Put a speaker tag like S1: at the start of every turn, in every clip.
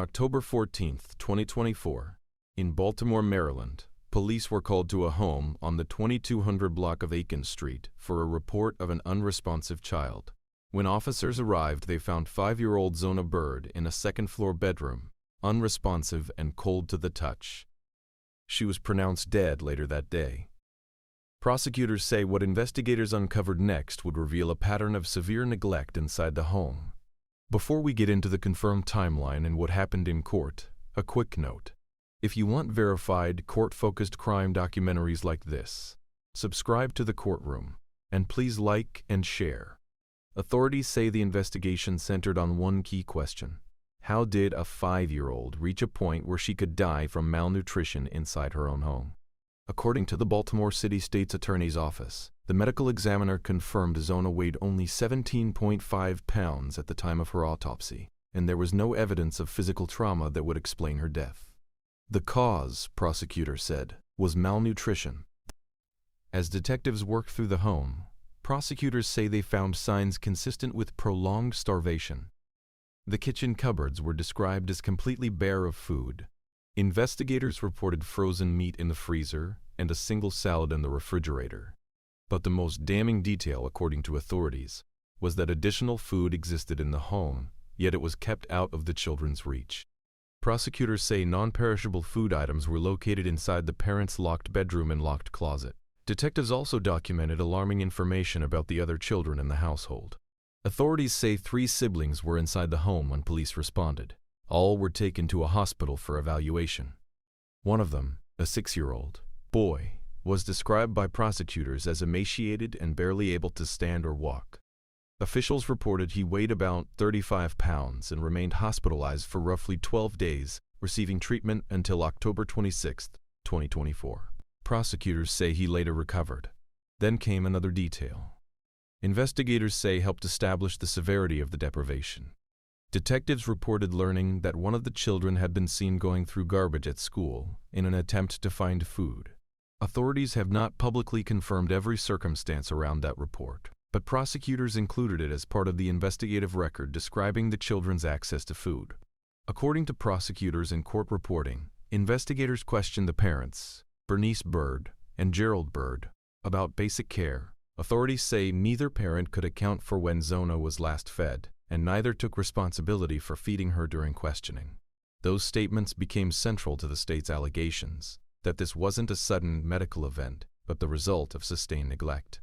S1: October 14, 2024, in Baltimore, Maryland, police were called to a home on the 2200 block of Aiken Street for a report of an unresponsive child. When officers arrived, they found 5-year-old Zona Byrd in a second-floor bedroom, unresponsive and cold to the touch. She was pronounced dead later that day. Prosecutors say what investigators uncovered next would reveal a pattern of severe neglect inside the home. Before we get into the confirmed timeline and what happened in court, a quick note. If you want verified, court-focused crime documentaries like this, subscribe to the Courtroom, and please like and share. Authorities say the investigation centered on one key question. How did a 5-year-old reach a point where she could die from malnutrition inside her own home? According to the Baltimore City State's Attorney's Office, the medical examiner confirmed Zona weighed only 17.5 pounds at the time of her autopsy, and there was no evidence of physical trauma that would explain her death. The cause, prosecutors said, was malnutrition. As detectives worked through the home, prosecutors say they found signs consistent with prolonged starvation. The kitchen cupboards were described as completely bare of food. Investigators reported frozen meat in the freezer and a single salad in the refrigerator. But the most damning detail, according to authorities, was that additional food existed in the home, yet it was kept out of the children's reach. Prosecutors say non-perishable food items were located inside the parents' locked bedroom and locked closet. Detectives also documented alarming information about the other children in the household. Authorities say 3 siblings were inside the home when police responded. All were taken to a hospital for evaluation. One of them, a 6-year-old boy, was described by prosecutors as emaciated and barely able to stand or walk. Officials reported he weighed about 35 pounds and remained hospitalized for roughly 12 days, receiving treatment until October 26, 2024. Prosecutors say he later recovered. Then came another detail. Investigators say helped establish the severity of the deprivation. Detectives reported learning that one of the children had been seen going through garbage at school in an attempt to find food. Authorities have not publicly confirmed every circumstance around that report, but prosecutors included it as part of the investigative record describing the children's access to food. According to prosecutors in court reporting, investigators questioned the parents, Bernice Byrd and Gerald Byrd, about basic care. Authorities say neither parent could account for when Zona was last fed, and neither took responsibility for feeding her during questioning. Those statements became central to the state's allegations that this wasn't a sudden medical event, but the result of sustained neglect.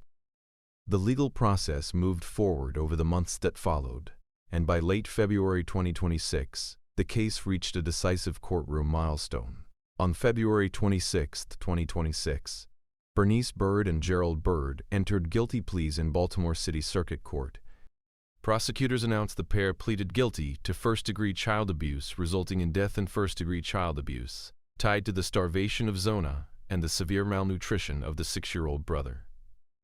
S1: The legal process moved forward over the months that followed, and by late February 2026, the case reached a decisive courtroom milestone. On February 26, 2026, Bernice Byrd and Gerald Byrd entered guilty pleas in Baltimore City Circuit Court. Prosecutors announced the pair pleaded guilty to first-degree child abuse resulting in death and first-degree child abuse, tied to the starvation of Zona and the severe malnutrition of the 6-year-old brother.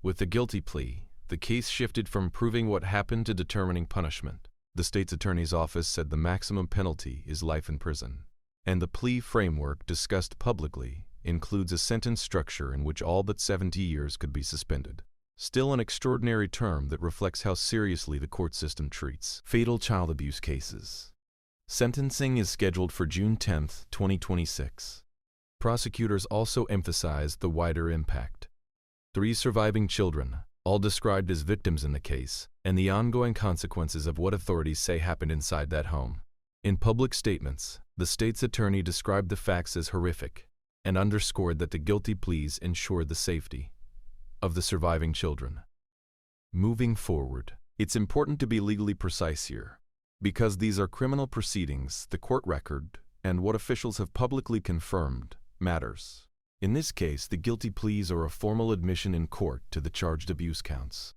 S1: With the guilty plea, the case shifted from proving what happened to determining punishment. The state's attorney's office said the maximum penalty is life in prison, and the plea framework discussed publicly includes a sentence structure in which all but 70 years could be suspended. Still an extraordinary term that reflects how seriously the court system treats fatal child abuse cases. Sentencing is scheduled for June 10, 2026. Prosecutors also emphasized the wider impact. 3 surviving children, all described as victims in the case, and the ongoing consequences of what authorities say happened inside that home. In public statements, the state's attorney described the facts as horrific and underscored that the guilty pleas ensured the safety of the surviving children. Moving forward, it's important to be legally precise here. Because these are criminal proceedings, the court record and what officials have publicly confirmed matters. In this case, the guilty pleas are a formal admission in court to the charged abuse counts.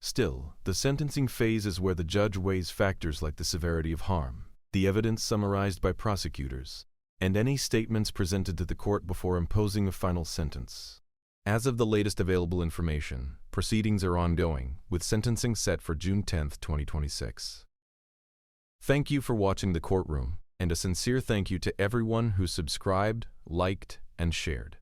S1: Still, the sentencing phase is where the judge weighs factors like the severity of harm, the evidence summarized by prosecutors, and any statements presented to the court before imposing a final sentence. As of the latest available information, proceedings are ongoing, with sentencing set for June 10, 2026. Thank you for watching The Courtroom, and a sincere thank you to everyone who subscribed, liked, and shared.